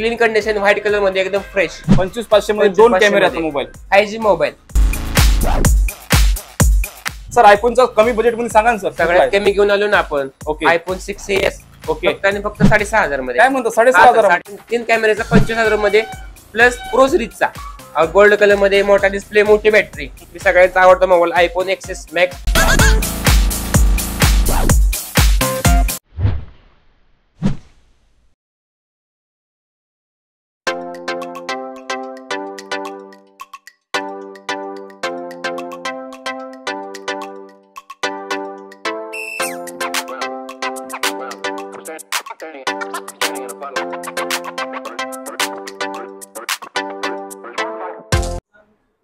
Clean condition white colour मध्ये एकदम fresh 25,500 मध्ये 2 कॅमेऱ्याचा मोबाईल 5G मोबाईल. सर आयफोनचा कमी बजेट मध्ये सांगा ना सर. सगळ्यात कमी घेऊन आलो ना आपण. ओके. IPhone 6s okay. फक्त आणि फक्त 6,500 मध्ये. काय म्हणता 6,500 3 कॅमेऱ्याचा 25,000 मध्ये प्लस प्रो सिरीजचा गोल्ड कलर मध्ये मोठा डिस्प्ले मोठी बॅटरी. मी सगळ्यांचा आवडता मोबाईल आयफोन XS मॅक्स.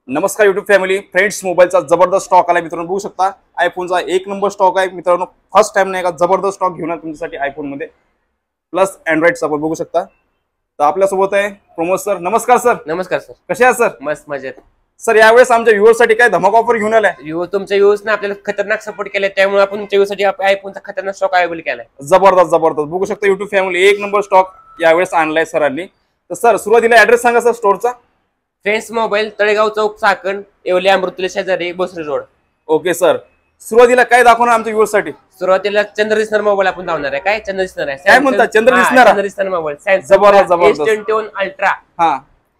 नमस्कार युट्यूब फॅमिली. फ्रेंड्स मोबाईलचा जबरदस्त स्टॉक आला मित्रांनो. बघू शकता आयफोनचा 1 नंबर स्टॉक आहे मित्रांनो. फर्स्ट टाइम नाही का जबरदस्त स्टॉक घेऊन तुमच्यासाठी आयफोन मध्ये प्लस अँड्रॉइडचा आपण बघू शकता. तर आपल्यासोबत आहे प्रमोद सर. नमस्कार सर. नमस्कार सर. कसे आहात सर? मस्त मजेत सर. यावेळेस आमच्या व्ह्युअर्स साठी काय धमाका ऑफर घेऊन आलाय? तुमच्या व्ह्यूअर्सने आपल्याला खतरनाक सपोर्ट केलाय त्यामुळे आपण तुमच्या व्ह्यूअर्ससाठी आयफोनचा खतरनाक स्टॉक अवेलेबल केलाय. जबरदस्त जबरदस्त. बघू शकता युट्यूब फॅमिली 1 नंबर स्टॉक यावेळेस आणलाय सरांनी. तर सर सुरुवातीला ऍड्रेस सांगा सर स्टोअरचा. फ्रेंड्स मोबाईल तळेगाव चौक चाकण येवले अमृतुल्य शेजारी बोसरी रोड. Okay sir. सुरुवातीला काय दाखवणार आमच्या व्ह्युअर्स साठी? सुरुवातीला चंद्र दिसणार मोबाईल आपण लावणार आहे. काय चंद्र दिसणार आहे? काय म्हणता चंद्र दिसणार? चंद्र दिसणार मोबाईल जबरदस्त जबरदस्त. S21 अल्ट्रा हा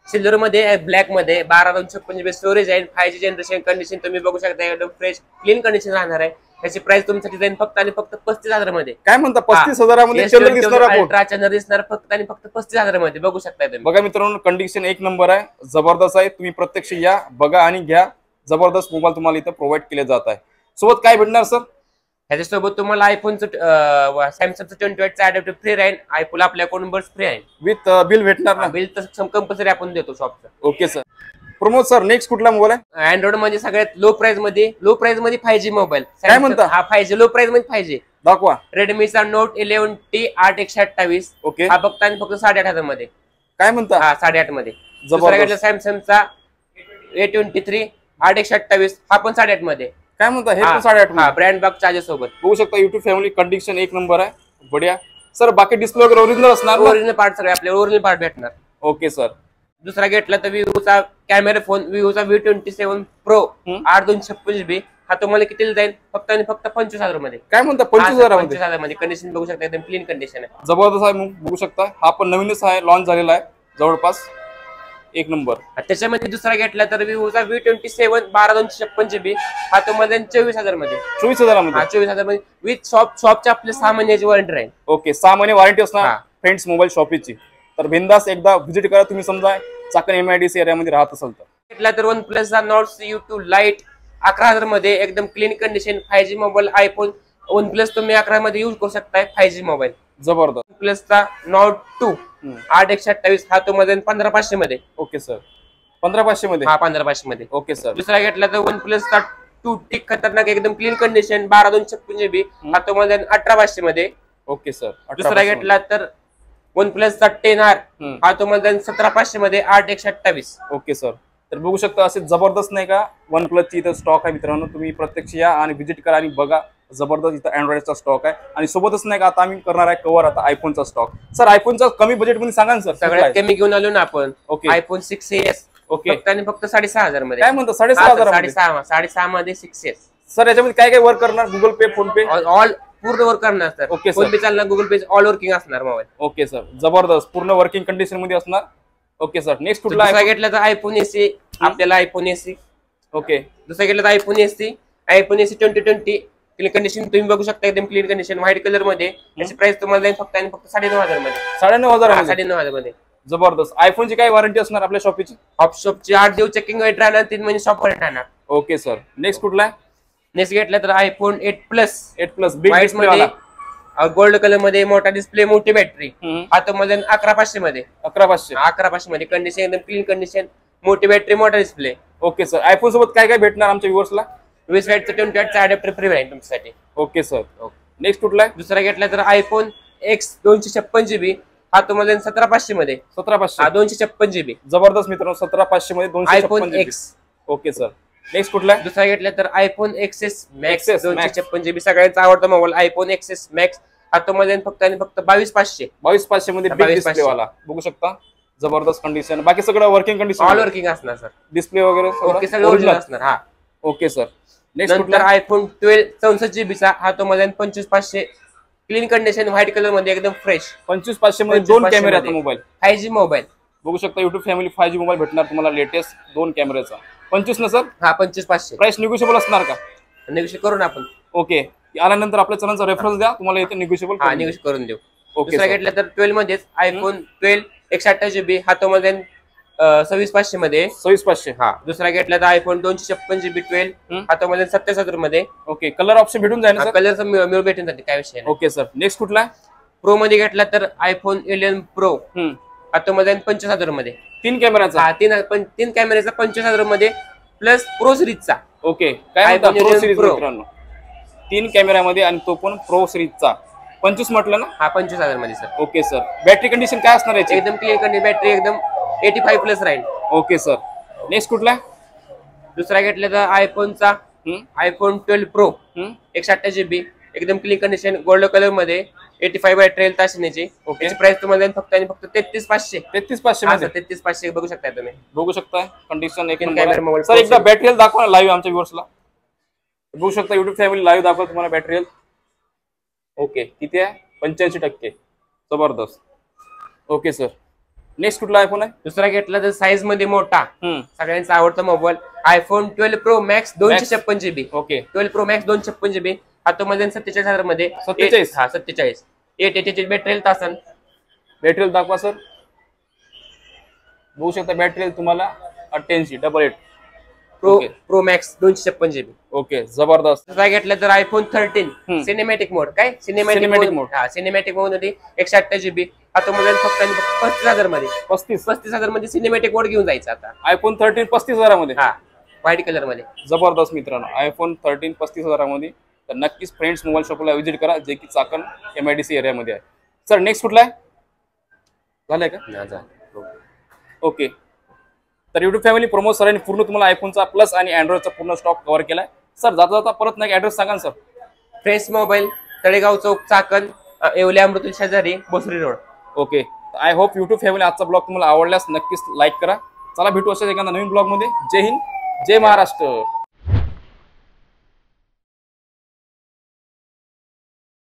सिल्वर मध्ये ब्लॅक मध्ये 1256 GB स्टोरेज आहे. 5G जनरेशन कंडिशन तुम्ही बघू शकता एकदम फ्रेश क्लीन कंडिशन राहणार आहे. त्याची प्राइस तुमच्यासाठी जाईल फक्त आणि फक्त 35,000 मध्ये. काय म्हणता 35,000 मध्ये चंद्र दिसणार? अल्ट्रा चंद्र दिसणार फक्त आणि फक्त 35,000 मध्ये. बघू शकता तुम्ही. बघा मित्रांनो कंडिशन 1 नंबर आहे. जबरदस्त आहे. तुम्ही प्रत्यक्ष या बघा आणि घ्या. जबरदस्त मोबाईल तुम्हाला इथं प्रोव्हाइड केले जात आहे. सोबत काय भेटणार सर? ह्याच्यासोबत तुम्हाला आयफोनचं सॅमसंगचं 28चा अडॅप्टर फ्री राहील. आयफोन आपल्या अकाउंट वर फ्री आहे. विथ बिल भेटणार ना? बिल तर कंपल्सरी आपण देतो शॉपचं. Okay sir. Pramod sir next कुठला मोबाईल आहे? अँड्रॉइड मध्ये सगळ्यात लो प्राइस मध्ये 5G मोबाईल. काय म्हणता? हा 5G लो प्राइस मध्ये 5G दाखवा. रेडमीचा नोट 11T 8/128. ओके. हा फक्त आणि फक्त 8,500 मध्ये. काय म्हणता? हा 8,500 मध्ये. जबरदस्त. सॅमसंगचा A23 8/128 हा पण 8,500 मध्ये. काय म्हणता? हे पण 8,500. हा ब्रँड बॅग चार्जेस सोबत. बघू शकता युट्यूब फॅमिली कंडिशन 1 नंबर आहे. बढिया सर. बाकी डिस्प्ले वगैरे ओरिजिनल असणार? ओरिजिनल पार्ट सगळे आपल्याला ओरिजिनल पार्ट भेटणार. Okay sir. दुसरा घेतला तर विवोचा कॅमेरा फोन विवोचा V27 Pro 8/256 GB हा तुम्हाला कितीला जाईल फक्त आणि फक्त 25,000 मध्ये. काय म्हणता 25,000 मध्ये. कंडिशन बघू शकता एकदम क्लीन कंडिशन आहे. जबरदस्त आहे. बघू शकता हा पण नवीनच आहे. लॉन्च झालेला आहे जवळपास 1 नंबर. त्याच्यामध्ये दुसरा घेतला तर विवोचा V27 12/256 GB हा तुम्हाला 24,000 मध्ये. 24,000 मध्ये. 24,000 मध्ये विथ शॉपच्या आपले 6 महिन्याची वॉरंटी राहील. ओके 6 महिने वॉरंटी असणार फ्रेंड्स मोबाईल शॉपीची. तर बिंदास एकदा व्हिजिट करा. तुम्ही समजा चाकण MIDC एरियामध्ये राहत असाल तर. घेतला तर OnePlusचा Nord CU2 Lite 11,000 मध्ये एकदम clean condition 5G mobile. IPhone OnePlus तुम्ही 11 मध्ये युज करू शकताय 5G मोबाईल. जबरदस्त. OnePlusचा Nord 2 8/128 हा तुम्हाला 15,500 मध्ये. Okay sir. 15,500 मध्ये. हा 15,500 मध्ये. Okay sir. दुसरा घेतला तर OnePlusचा 2T खतरनाक एकदम क्लीन कंडिशन 12/256 GB हा तुम्हाला 18,500 मध्ये. Okay sir. दुसरा घेतला तर OnePlusचा 10R हा तुम्हाला 17,500 मध्ये 8/128. Okay sir. तर बघू शकता असे जबरदस्त नाही का OnePlusची इथं स्टॉक आहे मित्रांनो. तुम्ही प्रत्यक्ष या आणि व्हिजिट करा आणि बघा. जबरदस्त इथं अँड्रॉइडचा स्टॉक आहे. आणि सोबतच नाही का आता आम्ही करणार आहे कव्हर आता आयफोनचा स्टॉक. सर आयफोनचा कमी बजेट मध्ये सांगा ना सर. सगळ्यात कमी घेऊन आलो ना आपण. ओके. IPhone 6s okay. फक्त आणि फक्त 6,500 मध्ये. काय म्हणता 6,500? 6,500 मध्ये 6s. सर याच्यामध्ये काय काय वर्क करणार? गुगल पे फोन पे ऑल पूर्ण वर्क करणार सर. ओके फोन पे चालणार गुगल पे ऑल वर्किंग असणार मोबाईल. Okay sir. जबरदस्त पूर्ण वर्किंग कंडिशन मध्ये असणार. Okay sir. नेक्स्ट कुठला घेतला तर आयफोन SE आपल्याला आयफोन SE. ओके. दुसरा घेतला तर आयफोन SE 2020 क्लीन कंडिशन तुम्ही बघू शकता एकदम क्लीन कंडिशन व्हाईट कलर मध्ये. त्याची प्राइस तुम्हाला जाईल फक्त आणि फक्त 9,500 मध्ये. 9,500 मध्ये. जबरदस्त. आयफोनची काय वॉरंटी असणार आपल्या शॉपीची? शॉपची 8 दिवस चेकिंग वेट राहणार 3 महिने शॉप वर राहणार. Okay sir. नेक्स्ट कुठला आहे? नेक्स्ट घेतला तर iPhone 8 plus big display gold colour मध्ये मोठा डिस्प्ले मोठी बॅटरी हा तुम्हाला 11,500 मध्ये. 11,500 मध्ये. कंडिशन एकदम क्लीन कंडिशन मोठी बॅटरी मोठा डिस्प्ले. Okay sir. आयफोन सोबत काय काय भेटणार आमच्या व्ह्युअर्सला? 28चा अडॅप्टर फ्री राहील तुमच्यासाठी. Okay sir. नेक्स्ट कुठला आहे? दुसरा घेतला तर आयफोन X 256 GB हा तुम्हाला 17,500 मध्ये. 17,500. हा 256 GB. जबरदस्त मित्रांनो 17,500 मध्ये 256 GB. Okay sir. नेक्स्ट कुठला दुसरा घेतला तर आयफोन XS मॅक्स 256 GB सगळ्यांचा आवडता मोबाईल आयफोन XS मॅक्स हातामध्ये फक्त आणि फक्त 22,500. 22,500 मध्ये बिग 22,500 डिस्प्ले वाला बघू शकता. जबरदस्त कंडिशन. बाकी सगळं वर्किंग कंडिशन, ऑल वर्किंग असणार सर. डिस्प्ले वगैरे ओके सगळं ओरिजिनल असणार. हा ओके सर. नेक्स्ट नंतर आयफोन 12 64 GB चा हातामध्ये 25,500 क्लीन कंडिशन व्हाईट कलर मध्ये एकदम फ्रेश. 25,500 मध्ये 2 कॅमेऱ्याचा मोबाईल, 5G मोबाईल बघू शकता. युट्यूब फॅमिली 5G मोबाईल भेटणार तुम्हाला लेटेस्ट 2 कॅमेऱ्याचा. 25 ना सर. हा 25,500. प्राइस निगोशिएबल असणार का? निगोशिएट करून आपण. ओके. आल्यानंतर आपल्या चॅनलचा रेफरन्स द्या, तुम्हाला इथे निगोशिएबल करून देऊ. ओके. दुसरा घेतला तर 12 मध्येच आयफोन 12 128 GB हातामध्ये 26,500 मध्ये. 26,500. हा दुसरा घेतला तर आयफोन 256 GB 12 हातामध्ये 27,000 मध्ये. ओके. कलर ऑप्शन भेटून जाईल ना? कलरचा मिळून भेटून जाते, काय विषय नाही. Okay sir. नेक्स्ट कुठला? प्रो मध्ये घेतला तर आयफोन 11 प्रो हातामध्ये 25,000 मध्ये. 3 कॅमेराचा. हा 3 कॅमेऱ्याचा 25,000 मध्ये प्लस प्रो सिरीजचा. ओके. काय म्हणता प्रो सिरीज मित्रांनो? 3 कॅमेऱ्यामध्ये आणि तो पण प्रो सिरीजचा. 25 म्हटलं ना? हा 25,000 मध्ये sir. Okay sir. Battery condition काय असणार याची? एकदम क्लिअर कंडिशन, बॅटरी एकदम 85 प्लस राहील. Okay sir. नेक्स्ट कुठला? दुसरा घेतला तर आयफोनचा आयफोन 12 प्रो 128 GB एकदम क्लीन कंडिशन गोल्ड कलर मध्ये 85 बॅटरी राहील तासण्याची. ओके. प्राइस तुम्हाला फक्त आणि फक्त 33,500. 33,500 मध्ये. 33,500 बघू शकता तुम्ही. बघू शकता कंडिशन एक कॅमेरा नंबर. मोबाईल. सर एकदा बॅटरी हेल्थ दाखवा ना लाईव्ह आमच्या व्ह्यूअर्सला. बघू शकता युट्यूब फॅमिली लाईव्ह दाखवा तुम्हाला बॅटरी हेल्थ. ओके. किती आहे? 85%. जबरदस्त. Okay sir. नेक्स्ट कुठला आयफोन आहे? दुसरा घेतला तर साईज मध्ये मोठा सगळ्यांचा आवडता mobile iPhone 12 pro max 256 GB. Okay. 12 pro max 256 GB हातामध्ये 47,000 मध्ये. 47. हा 47. 880 बॅटरी हेल्थ असेल. बॅटरी हेल्थ दाखवा सर. बघू शकता बॅटरी हेल्थ तुम्हाला 88 प्रो मॅक्स 256 GB. ओके. जबरदस्त. दुसरा घेतला तर आयफोन 13 सिनेमॅटिक मोड. काय सिनेमॅटिक मोड? हा सिनेमॅटिक मोड मध्ये 128 GB हातामध्ये फक्त आणि फक्त 35,000 मध्ये. 35,000 मध्ये सिनेमॅटिक मोड घेऊन जायचं आता. आयफोन 13 35,000 मध्ये. हा व्हाईट कलर मध्ये. जबरदस्त मित्रांनो. आयफोन 13 35,000 मध्ये. तर नक्कीच फ्रेंड्स मोबाईल शॉपला व्हिजिट करा, जे की चाकण MIDC एरियामध्ये आहे. सर नेक्स्ट कुठला आहे? झालंय का? ओके. तर युट्यूब फॅमिली प्रमोद सरांनी पूर्ण तुम्हाला आयफोनचा प्लस आणि अँड्रॉइडचा पूर्ण स्टॉक कव्हर केलाय. सर जाता जाता परत नाही ऍड्रेस सांगा ना सर. फ्रेश मोबाईल तळेगाव चौक चाकण येवले अमृतुल शेजारी Bhosari road. Okay. I hope YouTube family आजचा ब्लॉग तुम्हाला आवडल्यास नक्कीच लाईक करा. चला भेटू अशाच एखाद्या नवीन ब्लॉग मध्ये. जय हिंद, जय महाराष्ट्र.